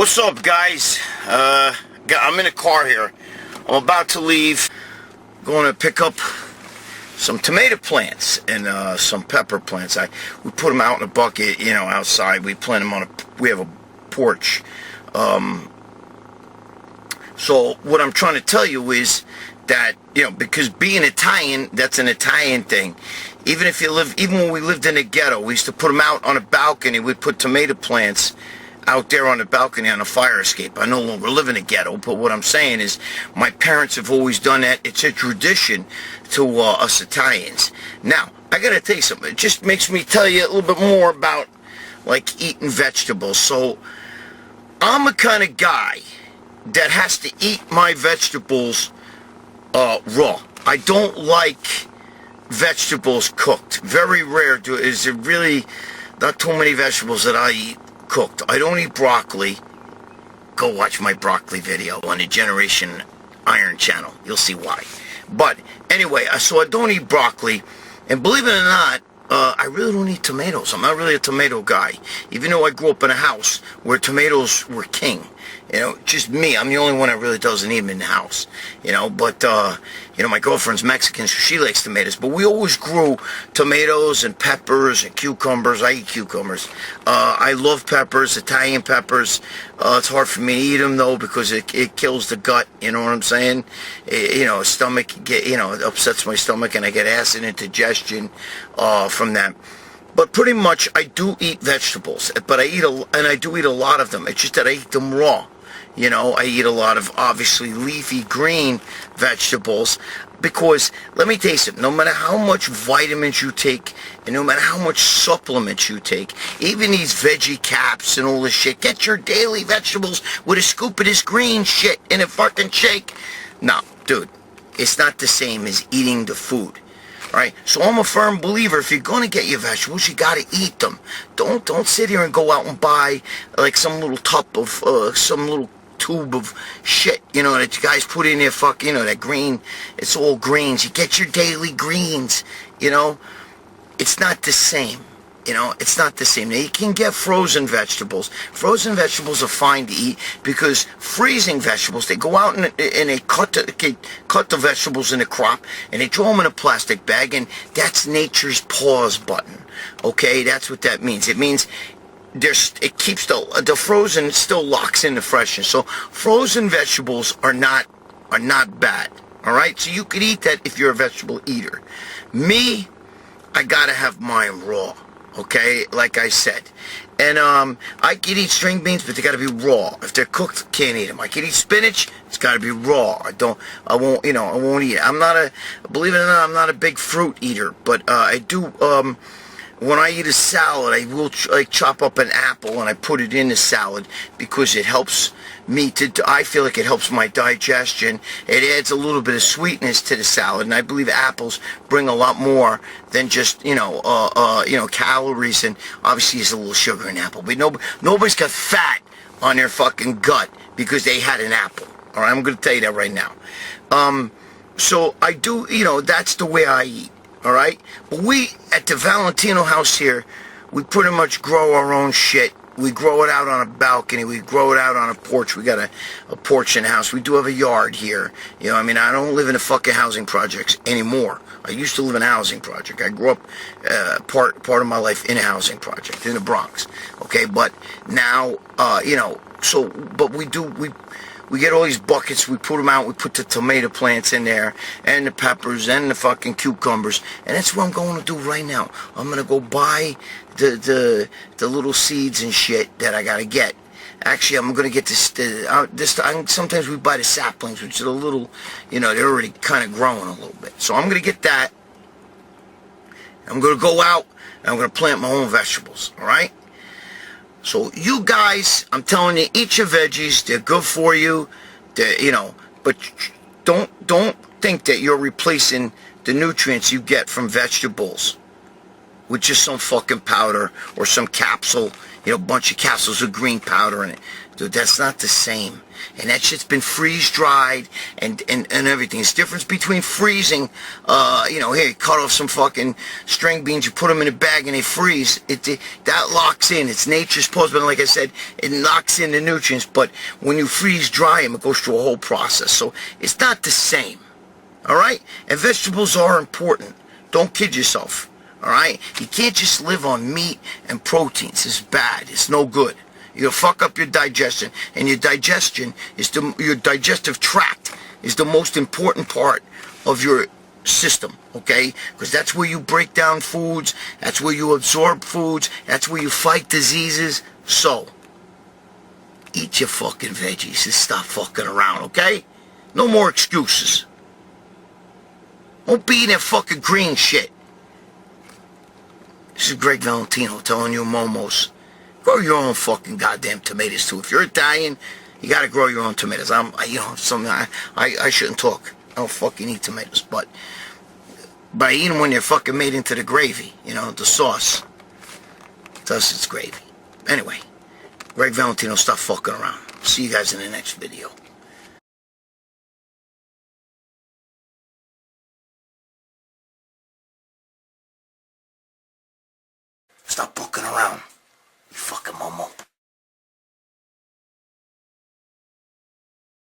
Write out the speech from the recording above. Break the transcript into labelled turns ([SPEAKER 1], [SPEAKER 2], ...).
[SPEAKER 1] What's up, guys? I'm in a car here. I'm about to leave. Going to pick up some tomato plants and some pepper plants. We put them out in a bucket, outside. We plant them we have a porch. So what I'm trying to tell you is that, because being Italian, that's an Italian thing. Even when we lived in the ghetto, we used to put them out on a balcony. We'd put tomato plants out there on the balcony on a fire escape. I no longer live in a ghetto, but what I'm saying is my parents have always done that. It's a tradition to us Italians. Now, I gotta tell you something. It just makes me tell you a little bit more about, like, eating vegetables. So, I'm a kind of guy that has to eat my vegetables raw. I don't like vegetables cooked. Very rare is there really not too many vegetables that I eat cooked. I don't eat broccoli. Go watch my broccoli video on the Generation Iron channel. You'll see why. But anyway, so I don't eat broccoli. And believe it or not, I really don't eat tomatoes. I'm not really a tomato guy. Even though I grew up in a house where tomatoes were king. Just me. I'm the only one that really doesn't eat them in the house. But, my girlfriend's Mexican, so she likes tomatoes. But we always grew tomatoes and peppers and cucumbers. I eat cucumbers. I love peppers, Italian peppers. It's hard for me to eat them, though, because it kills the gut. You know what I'm saying? It upsets my stomach, and I get acid indigestion from that. But pretty much, I do eat vegetables, but I do eat a lot of them. It's just that I eat them raw. I eat a lot of, obviously, leafy green vegetables because, let me tell you something, no matter how much vitamins you take and no matter how much supplements you take, even these veggie caps and all this shit, get your daily vegetables with a scoop of this green shit in a fucking shake. No, dude, it's not the same as eating the food. Right? So I'm a firm believer, if you're going to get your vegetables, you got to eat them. Don't sit here and go out and buy like some little some little tube of shit, that you guys put in there, that green, it's all greens. You get your daily greens, it's not the same. It's not the same. Now, you can get frozen vegetables. Frozen vegetables are fine to eat because freezing vegetables, they go out and they cut the vegetables in the crop and they throw them in a plastic bag, and that's nature's pause button. Okay, that's what that means. It means it keeps the frozen, still locks in the freshness. So frozen vegetables are not bad. All right, so you could eat that if you're a vegetable eater. Me, I gotta have mine raw. Okay, like I said. And I can eat string beans, but they gotta be raw. If they're cooked, can't eat them. I can eat spinach, it's gotta be raw. I won't eat it. Believe it or not, I'm not a big fruit eater, but I do, when I eat a salad, I will chop up an apple and I put it in the salad because it helps me I feel like it helps my digestion. It adds a little bit of sweetness to the salad, and I believe apples bring a lot more than just, calories, and obviously there's a little sugar in apple. But nobody's got fat on their fucking gut because they had an apple. All right, I'm going to tell you that right now. So I do, that's the way I eat. All right? But we, at the Valentino house here, we pretty much grow our own shit. We grow it out on a balcony. We grow it out on a porch. We got a porch in the house. We do have a yard here. I don't live in a fucking housing projects anymore. I used to live in a housing project. I grew up part of my life in a housing project in the Bronx. Okay? But now, but we get all these buckets, we put them out, we put the tomato plants in there, and the peppers, and the fucking cucumbers, and that's what I'm going to do right now. I'm going to go buy the little seeds and shit that I got to get. Actually, I'm going to get sometimes we buy the saplings, which are a little, they're already kind of growing a little bit. So I'm going to get that. I'm going to go out, and I'm going to plant my own vegetables, all right? So you guys, I'm telling you, eat your veggies. They're good for you. But don't think that you're replacing the nutrients you get from vegetables with just some fucking powder or some capsule, a bunch of capsules of green powder in it. Dude, that's not the same. And that shit's been freeze-dried and everything. It's difference between freezing, here, you cut off some fucking string beans, you put them in a bag and they freeze. That locks in. It's nature's pose, but like I said, it locks in the nutrients. But when you freeze-dry them, it goes through a whole process. So it's not the same. All right? And vegetables are important. Don't kid yourself. All right? You can't just live on meat and proteins. It's bad. It's no good. You'll fuck up your digestion, and your digestion is your digestive tract is the most important part of your system, okay? Because that's where you break down foods, that's where you absorb foods, that's where you fight diseases. So, eat your fucking veggies and stop fucking around, okay? No more excuses. Don't be in that fucking green shit. This is Gregg Valentino telling you momos. Grow your own fucking goddamn tomatoes too. If you're Italian, you gotta grow your own tomatoes. I shouldn't talk. I don't fucking eat tomatoes, but I eat them when they're fucking made into the gravy. The sauce. Thus it's gravy. Anyway, Gregg Valentino, stop fucking around. See you guys in the next video. Stop fucking around. You fucking momo.